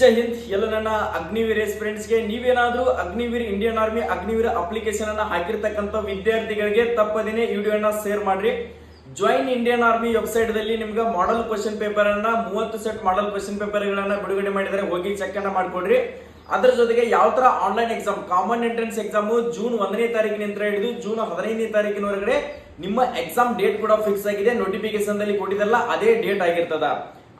ಜೈ ಹಿಂದ್. ಎಲ್ಲ ನನ್ನ ಅಗ್ನಿವೀರ್ ಫ್ರೆಂಡ್ಸ್ಗೆ, ನೀವೇನಾದ್ರೂ Agniveer Indian army Agniveer application ಅನ್ನ ಹಾಕಿರ್ತಕ್ಕಂಥ ವಿದ್ಯಾರ್ಥಿಗಳಿಗೆ ತಪ್ಪದೇನೆ ಈ ವಿಡಿಯೋನ ಶೇರ್ ಮಾಡ್ರಿ. ಜಾಯಿನ್ ಇಂಡಿಯನ್ ಆರ್ಮಿ ವೆಬ್ಸೈಟ್ ದಲ್ಲಿ ನಿಮ್ಗೆ ಮಾಡೆಲ್ ಕ್ವಶನ್ ಪೇಪರ್ ಅನ್ನ 30 ಸೆಟ್ ಮಾಡೆಲ್ ಕ್ವಶನ್ ಪೇಪರ್ ಗಳನ್ನ ಬಿಡುಗಡೆ ಮಾಡಿದರೆ, ಹೋಗಿ ಚೆಕ್ ಅನ್ನ ಮಾಡ್ಕೊಡ್ರಿ. ಅದರ ಜೊತೆಗೆ ಯಾವ ತರ online exam, common entrance exam June 1ನೇ ತಾರೀಕಿನಿಂದ ಹಿಡಿದು ಜೂನ್ 15ನೇ ತಾರೀಕಿನವರೆಗೆ ನಿಮ್ಮ ಎಕ್ಸಾಮ್ ಡೇಟ್ ಕೂಡ ಫಿಕ್ಸ್ ಆಗಿದೆ. ನೋಟಿಫಿಕೇಶನ್ ದಲ್ಲಿ ಕೊಟ್ಟಿದ್ದಲ್ಲ, ಅದೇ ಡೇಟ್ ಆಗಿರ್ತದ.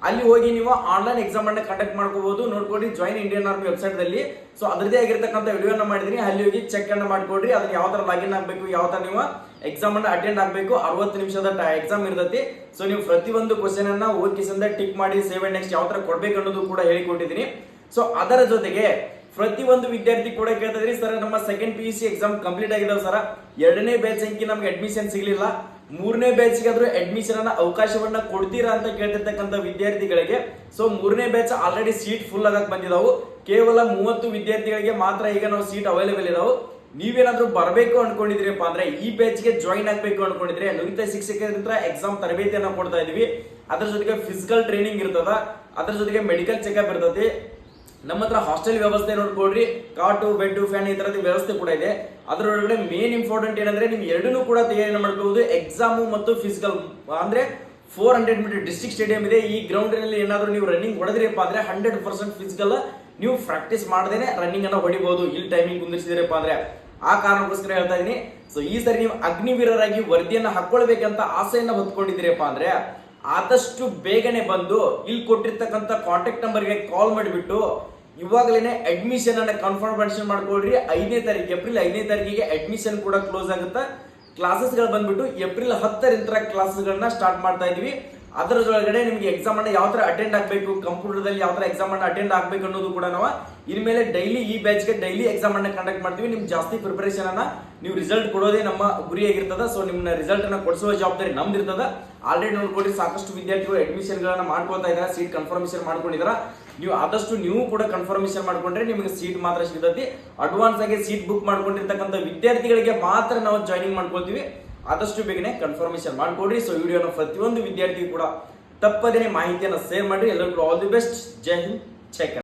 ಅಲ್ಲಿ ಹೋಗಿ ನೀವು ಆನ್ಲೈನ್ ಎಕ್ಸಾಮ್ ಅನ್ನ ಕಂಡಕ್ಟ್ ಮಾಡ್ಕೋಬಹುದು. ನೋಡ್ಕೊಡಿ ಜಾಯಿನ್ ಇಂಡಿಯನ್ ಆರ್ಮಿ ವೆಬ್ಸೈಟ್ ದಲ್ಲಿ. ಸೊ ಅದರದೇ ಆಗಿರ್ತಕ್ಕಂಥ ವಿಡಿಯೋನ ಮಾಡಿದೀನಿ, ಅಲ್ಲಿ ಹೋಗಿ ಚೆಕ್ ಅನ್ನ ಮಾಡ್ಕೊಡ್ರಿ. ಅದನ್ನ ಯಾವ ತರ ಲಾಗಿನ್ ಆಗ್ಬೇಕು, ಯಾವ ತರ ನೀವು ಎಕ್ಸಾಮ್ ಅನ್ನ ಅಟೆಂಡ್ ಆಗ್ಬೇಕು. 60 ನಿಮಿಷದ ಎಕ್ಸಾಮ್ ಇರ್ತೈತಿ. ಸೊ ನೀವು ಪ್ರತಿಯೊಂದು ಕ್ವಶನ್ ಅನ್ನ ಓದ್ಕಿಸಿಂದ ಟಿಕ್ ಮಾಡಿ ಸೇವ್ ಅಂಡ್ ನೆಕ್ಸ್ಟ್ ಯಾವ ತರ ಕೊಡ್ಬೇಕು ಅನ್ನೋದು ಕೂಡ ಹೇಳಿಕೊಟ್ಟಿದ್ದೀನಿ. ಸೊ ಅದರ ಜೊತೆಗೆ ಪ್ರತಿಯೊಂದು ವಿದ್ಯಾರ್ಥಿ ಕೂಡ ಕೇಳ್ತಾ ಇದ್ರಿ, ಸರ್ ನಮ್ಮ ಸೆಕೆಂಡ್ PUC ಎಕ್ಸಾಮ್ ಕಂಪ್ಲೀಟ್ ಆಗಿದಾವೆ ಸರ್, 2ನೇ ಬ್ಯಾಚ್ ಅಂಕಿ ನಮ್ಗೆ ಅಡ್ಮಿಷನ್ ಸಿಗ್ಲಿಲ್ಲ, 3ನೇ ಬ್ಯಾಚ್ಗೆ ಆದ್ರೂ ಅಡ್ಮಿಷನ್ ಅನ್ನ ಅವಕಾಶವನ್ನ ಕೊಡ್ತೀರಾ ಅಂತ ಕೇಳ್ತಿರ್ತಕ್ಕಂಥ ವಿದ್ಯಾರ್ಥಿಗಳಿಗೆ, ಸೊ 3ನೇ ಬ್ಯಾಚ್ ಆಲ್ರೆಡಿ ಸೀಟ್ ಫುಲ್ ಆಗಕ್ ಬಂದಿದಾವು. ಕೇವಲ 30 ವಿದ್ಯಾರ್ಥಿಗಳಿಗೆ ಮಾತ್ರ ಈಗ ನಾವು ಸೀಟ್ ಅವೈಲೇಬಲ್ ಇದಾವೆ. ನೀವೇನಾದ್ರೂ ಬರಬೇಕು ಅನ್ಕೊಂಡಿದ್ರಿಪ್ಪ ಅಂದ್ರೆ, ಈ ಬ್ಯಾಚ್ಗೆ ಜಾಯಿನ್ ಆಗ್ಬೇಕು ಅನ್ಕೊಂಡಿದ್ರೆ, ನುರಿತ ಶಿಕ್ಷಕರಿಂದ ಎಕ್ಸಾಮ್ ತರಬೇತಿಯನ್ನ ಕೊಡ್ತಾ ಇದೀವಿ. ಅದ್ರ ಜೊತೆಗೆ ಫಿಸಿಕಲ್ ಟ್ರೈನಿಂಗ್ ಇರ್ತದ, ಅದ್ರ ಜೊತೆಗೆ ಮೆಡಿಕಲ್ ಚೆಕ್ಅಪ್ ಇರ್ತದೆ. ನಮ್ಮ ಹತ್ರ ಹಾಸ್ಟೆಲ್ ವ್ಯವಸ್ಥೆ ನೋಡ್ಕೊಡ್ರಿ, ಕಾಟು ಬೆಡ್ ಫ್ಯಾನ್ ಈ ತರದ ವ್ಯವಸ್ಥೆ ಕೂಡ ಇದೆ. ಅದರೊಳಗಡೆ ಮೇನ್ ಇಂಪಾರ್ಟೆಂಟ್ ಏನಂದ್ರೆ, ನೀವು ಎರಡನ್ನೂ ಕೂಡ ತಯಾರಿ ಮಾಡಬಹುದು. ಎಕ್ಸಾಮು ಮತ್ತು ಫಿಸಿಕಲ್ ಅಂದ್ರೆ 400 ಮೀಟರ್ ಡಿಸ್ಟ್ರಿಕ್ಟ್ ಸ್ಟೇಡಿಯಂ ಇದೆ. ಈ ಗ್ರೌಂಡ್ ನಲ್ಲಿ ಏನಾದ್ರು ನೀವು ರನ್ನಿಂಗ್ ಹೊಡೆದ್ರಿಪ್ಪ ಅಂದ್ರೆ 100% ಫಿಸಿಕಲ್ ನೀವು ಪ್ರಾಕ್ಟೀಸ್ ಮಾಡದೇನೆ ರನ್ನಿಂಗ್ ಅನ್ನ ಹೊಡಿಬಹುದು, ಇಲ್ಲಿ ಟೈಮಿಂಗ್ ಕುಂದಿರಿಸಿದ್ರಪ್ಪ ಅಂದ್ರೆ. ಆ ಕಾರಣಕ್ಕೋಸ್ಕರ ಹೇಳ್ತಾ ಇದೀನಿ. ಸೊ ಈ ಸರಿ ನೀವು ಅಗ್ನಿವೀರರಾಗಿ ವರದಿಯನ್ನ ಹಾಕೊಳ್ಬೇಕಂತ ಆಸೆಯನ್ನ ಹೊತ್ಕೊಂಡಿದ್ದೀರಪ್ಪ ಅಂದ್ರೆ, ಆದಷ್ಟು ಬೇಗನೆ ಬಂದು ಇಲ್ಲಿ ಕೊಟ್ಟಿರ್ತಕ್ಕಂಥ ಕಾಂಟ್ಯಾಕ್ಟ್ ನಂಬರ್ಗೆ ಕಾಲ್ ಮಾಡಿಬಿಟ್ಟು ಇವಾಗಲೇ ಅಡ್ಮಿಷನ್ ಅನ್ನ ಕನ್ಫರ್ಮೇಷನ್ ಮಾಡ್ಕೊಳ್ರಿ. 5ನೇ ತಾರೀಕು ಏಪ್ರಿಲ್ 5ನೇ ತಾರೀಕಿಗೆ ಅಡ್ಮಿಷನ್ ಕೂಡ ಕ್ಲೋಸ್ ಆಗುತ್ತೆ. ಕ್ಲಾಸಸ್ ಗಳು ಬಂದ್ಬಿಟ್ಟು ಏಪ್ರಿಲ್ 10ರಿಂದ ಕ್ಲಾಸಸ್ ಗಳನ್ನ ಸ್ಟಾರ್ಟ್ ಮಾಡ್ತಾ ಇದೀವಿ. ಅದರ ಒಳಗಡೆ ನಿಮ್ಗೆ ಎಕ್ಸಾಮ್ ಅನ್ನ ಯಾವ ತರ ಅಟೆಂಡ್ ಆಗ್ಬೇಕು, ಕಂಪ್ಯೂಟರ್ ದಲ್ಲಿ ಯಾವ ತರ ಎಕ್ಸಾಮ್ ಅನ್ನ ಅಟೆಂಡ್ ಆಗ್ಬೇಕು ಅನ್ನೋದು ಕೂಡ ನಾವು ಇನ್ಮೇಲೆ ಡೈಲಿ ಈ ಬ್ಯಾಚ್ ಗೆ ಡೈಲಿ ಎಕ್ಸಾಮ್ ಅನ್ನ ಕಂಡಕ್ಟ್ ಮಾಡ್ತೀವಿ. ನಿಮ್ ಜಾಸ್ತಿ ಪ್ರಿಪರೇಷನ್ ಅನ್ನ ನೀವು ರಿಸಲ್ಟ್ ಕೊಡೋದೇ ನಮ್ಮ ಗುರಿ ಆಗಿರ್ತದ. ಸೊ ನಿಮ್ನ ರಿಸಲ್ಟ್ ಅನ್ನ ಕೊಡಿಸುವ ಜವಾಬ್ದಾರಿ ನಮ್ದು ಇರ್ತದ. ಆಲ್ರೆಡಿ ನೋಡ್ಕೊಡಿ, ಸಾಕಷ್ಟು ವಿದ್ಯಾರ್ಥಿಗಳು ಅಡ್ಮಿಷನ್ ಗಳನ್ನ ಮಾಡ್ಕೊಳ್ತಾ ಇದಾರೆ, ಸೀಟ್ ಕನ್ಫರ್ಮೇಶನ್ ಮಾಡ್ಕೊಂಡಿದಾರ. ನೀವು ಆದಷ್ಟು ನೀವು ಕೂಡ ಕನ್ಫರ್ಮೇಶನ್ ಮಾಡ್ಕೊಂಡ್ರೆ ನಿಮಗೆ ಸೀಟ್ ಮಾತ್ರ ಸಿಗ್ತೈತಿ. ಅಡ್ವಾನ್ಸ್ ಆಗಿ ಸೀಟ್ ಬುಕ್ ಮಾಡ್ಕೊಂಡಿರ್ತಕ್ಕಂಥ ವಿದ್ಯಾರ್ಥಿಗಳಿಗೆ ಮಾತ್ರ ನಾವು ಜಾಯಿನಿಂಗ್ ಮಾಡ್ಕೊಳ್ತೀವಿ. ಆದಷ್ಟು ಬೇಗನೆ ಕನ್ಫರ್ಮೇಶನ್ ಮಾಡ್ಕೊಡ್ರಿ. ಸೊ ವಿಡಿಯೋನ ಪ್ರತಿಯೊಂದು ವಿದ್ಯಾರ್ಥಿ ಕೂಡ ತಪ್ಪದೇನೆ ಮಾಹಿತಿಯನ್ನು ಶೇರ್ ಮಾಡಿ. ಎಲ್ಲರಿಗೂ ಆಲ್ ದಿ ಬೆಸ್ಟ್. ಜೈ ಹಿಂದ್. ಚೆಕ್